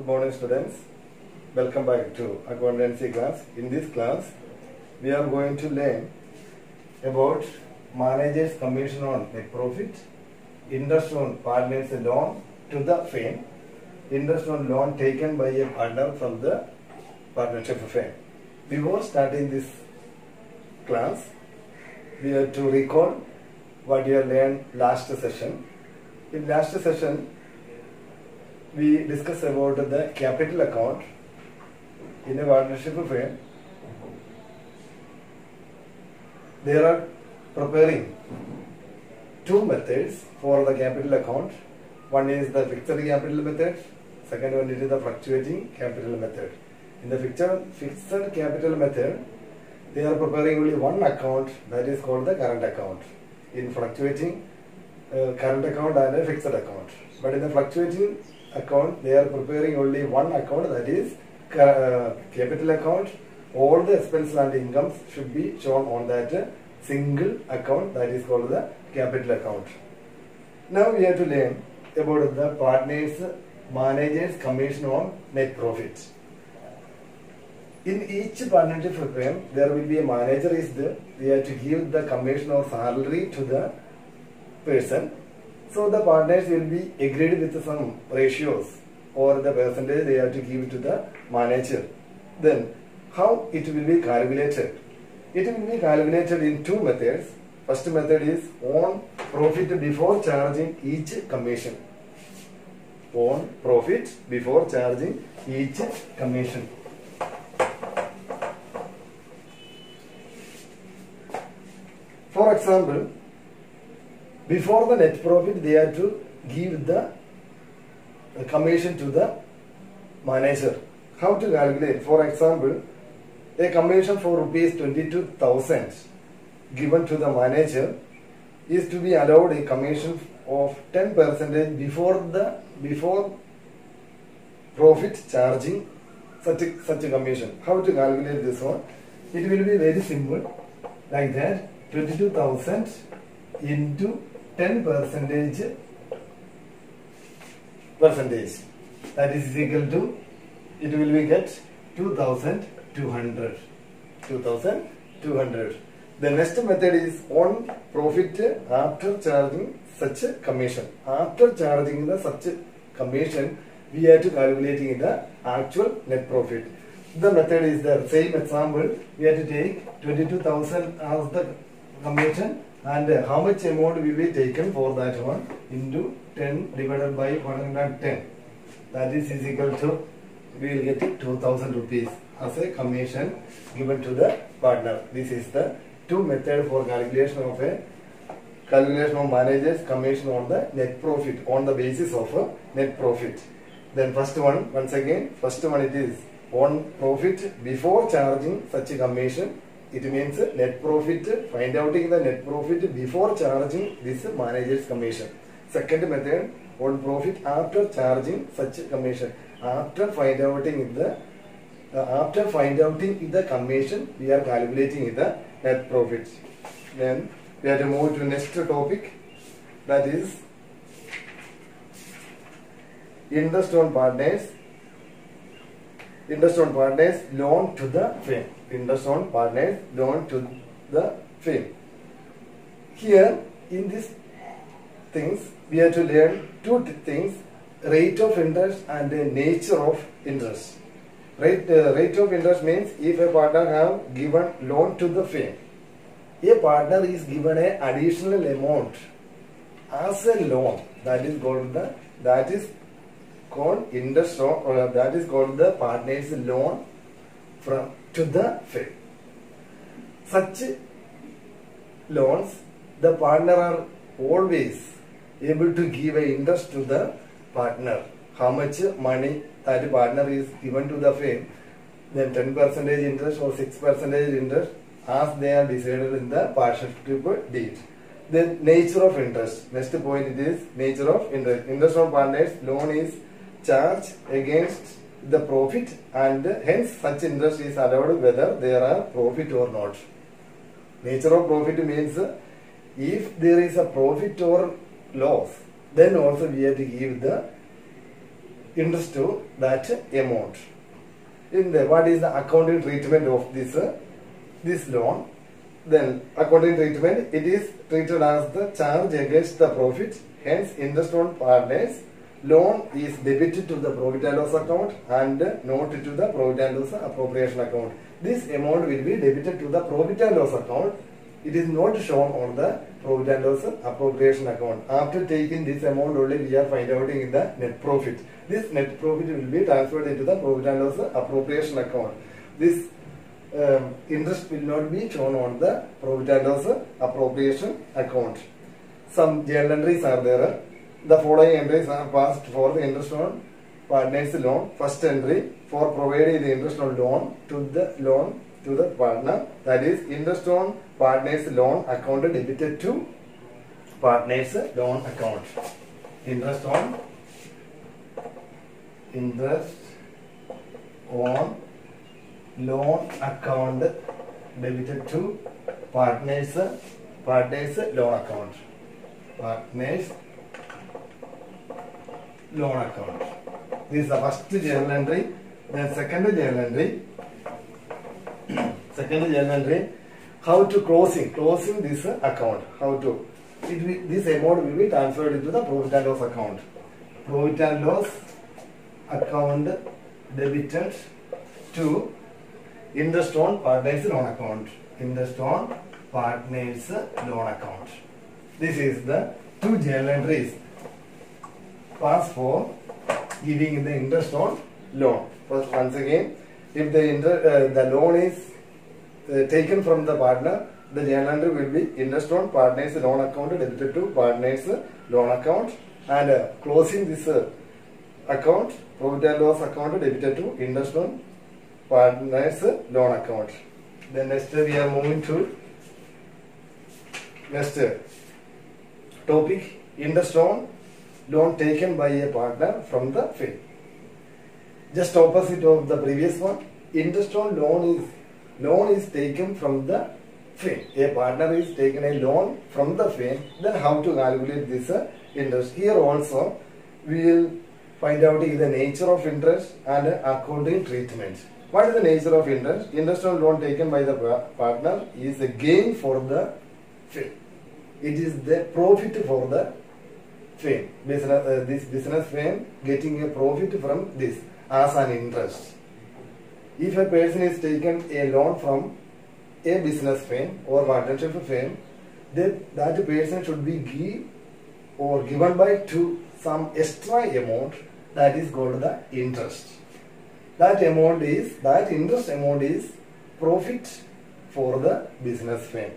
Good morning, students. Welcome back to accountancy class. In this class, we are going to learn about manager's commission on net profit, interest on partner's loan to the firm, interest on loan taken by a partner from the partnership firm. Before starting this class, we have to recall what we have learned last session. In last session, we discussed about the capital account in a partnership firm. They are preparing two methods for the capital account. One is the fixed capital method, second one is the fluctuating capital method. In the fixed capital method, they are preparing only one account, that is called the current account. In fluctuating current account and a fixed account. But in the fluctuating account, they are preparing only one account, that is capital account. All the expenses and incomes should be shown on that single account, that is called the capital account. Now we have to learn about the partners manager's commission on net profit. In each partnership firm, there will be a manager is there. We have to give the commission or salary to the person. So the partners will be agreed with some ratios or the percentage they have to give to the manager. Then how it will be calculated? It will be calculated in two methods. First method is on profit before charging each commission. On profit before charging each commission. For example, before the net profit, they have to give the commission to the manager. How to calculate? For example, a commission for rupees 22,000 given to the manager is to be allowed a commission of 10% before profit charging such a commission. How to calculate this one? It will be very simple, like that. 22,000 into 10% that is equal to, it will be get 2,200. The next method is on profit after charging such a commission. After charging the such a commission, we have to calculating the actual net profit. The method is the same example. We have to take 22,000 as the commission and how much amount will be taken for that one into 10 divided by 110. That is equal to, we will get 2,000 rupees as a commission given to the partner. This is the two method for calculation of manager's commission on the net profit on the basis of a net profit. Then first one, once again, first one it is on profit before charging such a commission. It means net profit, find out the net profit before charging this manager's commission. Second method, on profit after charging such a commission. After find out the commission, we are calculating the net profit. Then we have to move to next topic, that is interest on partners loan to the firm. Interest on partners loan to the firm. Here in these things we have to learn two things: rate of interest and the nature of interest. Rate of interest means if a partner have given loan to the firm, a partner is given an additional amount as a loan, that is called interest on, that is called the partner's loan to the firm. Such loans, the partner are always able to give an interest to the partner. How much money that partner is given to the firm, then 10% interest or 6% interest as they are decided in the partnership deed. Then nature of interest. Next point it is nature of interest. Interest on partners loan is charged against the profit and hence such interest is allowed whether there are profit or not. Nature of profit means if there is a profit or loss, then also we have to give the interest to that amount. In the what is the accounting treatment of this loan? Then accounting treatment, it is treated as the charge against the profit. Hence, interest on partners loan is debited to the profit and loss account and not to the profit and loss appropriation account. This amount will be debited to the profit and loss account. It is not shown on the profit and loss appropriation account. After taking this amount only, we are finding out in the net profit. This net profit will be transferred into the profit and loss appropriation account. This interest will not be shown on the profit and loss appropriation account. Some journal entries are there. The following entries are passed for the interest on partner's loan. First entry for providing the interest on loan to the partner, that is interest on partner's loan account debited to partner's loan account. Interest on loan account debited to partner's loan account. Partner's loan account. This is the first journal entry. Then second journal entry. How to closing this account. How to this amount will be transferred into the profit and loss account. Profit and loss account debited to interest on partner's loan account. Interest on partner's loan account. This is the two journal entries pass for giving the interest on loan. First, once again, if the loan is taken from the partner, the journal entry will be interest on partner's loan account debited to partner's loan account, and closing this account, profit and loss account debited to interest on partner's loan account. Then next we are moving to next topic, interest on loan taken by a partner from the firm. Just opposite of the previous one, interest on loan is taken from the firm. A partner is taken a loan from the firm. Then how to calculate this interest? Here also we will find out the nature of interest and accounting treatment. What is the nature of interest? Interest on loan taken by the partner is a gain for the firm. It is the profit for the firm. This business firm getting a profit from this as an interest. If a person is taken a loan from a business firm or partnership firm, then that person should be given by to some extra amount, that is called the interest. That interest amount is profit for the business firm.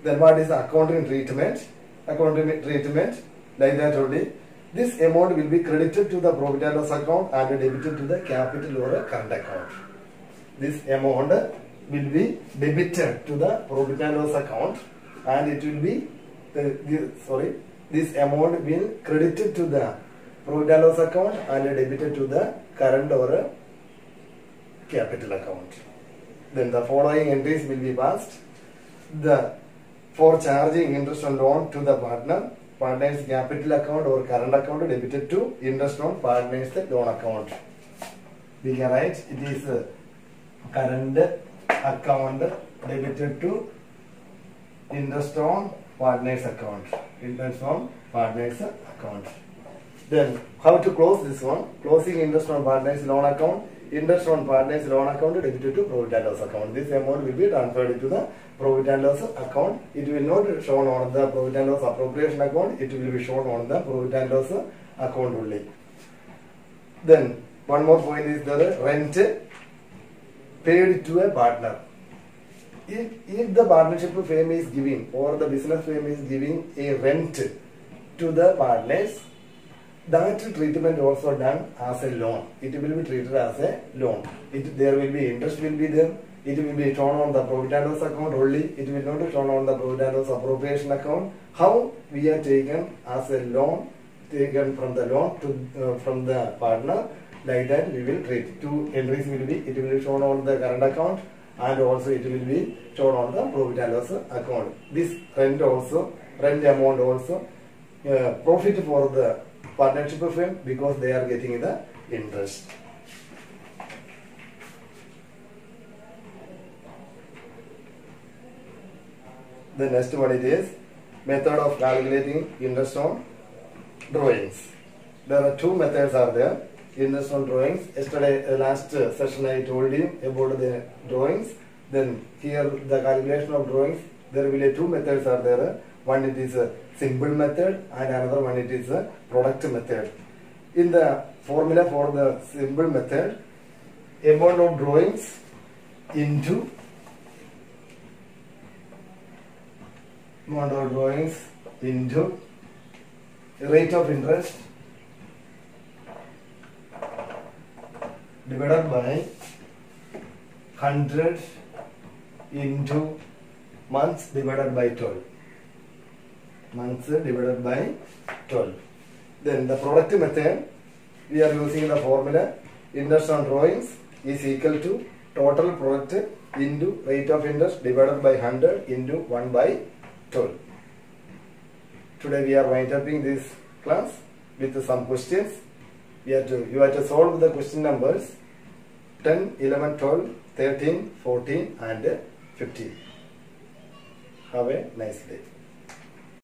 Then what is the accounting treatment? Accounting treatment, like that only. This amount will be credited to the profit and loss account and debited to the capital or current account. This amount will be debited to the profit and loss account, and it will be this amount will credited to the profit and loss account and debited to the current or capital account. Then the following entries will be passed. For charging interest on loan to the partner's capital account or current account debited to interest on partner's loan account. We can write it is current account debited to interest on partner's account. Interest on partner's account. Then how to close this one? Closing interest on partner's loan account. Interest on partner's loan account debited to profit and loss account. This amount will be transferred into the profit and loss account. It will not be shown on the profit and loss appropriation account. It will be shown on the profit and loss account only. Then one more point is the rent paid to a partner. If the partnership firm is giving or the business firm is giving a rent to the partners, that treatment also done as a loan. It will be treated as a loan. There will be interest will be there. It will be shown on the profit and loss account only. It will not be shown on the profit and loss appropriation account. How we are taken as a loan, taken from the loan to from the partner, like that we will treat. Two entries will be, it will be shown on the current account and also it will be shown on the profit and loss account. This rent amount also, profit for the partnership firm because they are getting the interest. The next one it is method of calculating interest on drawings. There are two methods are there. Interest on drawings. Yesterday, last session I told you about the drawings. Then here the calculation of drawings. There will be two methods are there. One it is a simple method and another one it is a product method. In the formula for the simple method, amount of drawings into amount of drawings into rate of interest divided by 100 into months divided by 12. Months divided by 12. Then the product method, we are using the formula interest on drawings is equal to total product into rate of interest divided by 100 into 1 by 12. Today we are winding up this class with some questions. You have to solve the question numbers 10, 11, 12, 13, 14 and 15. Have a nice day.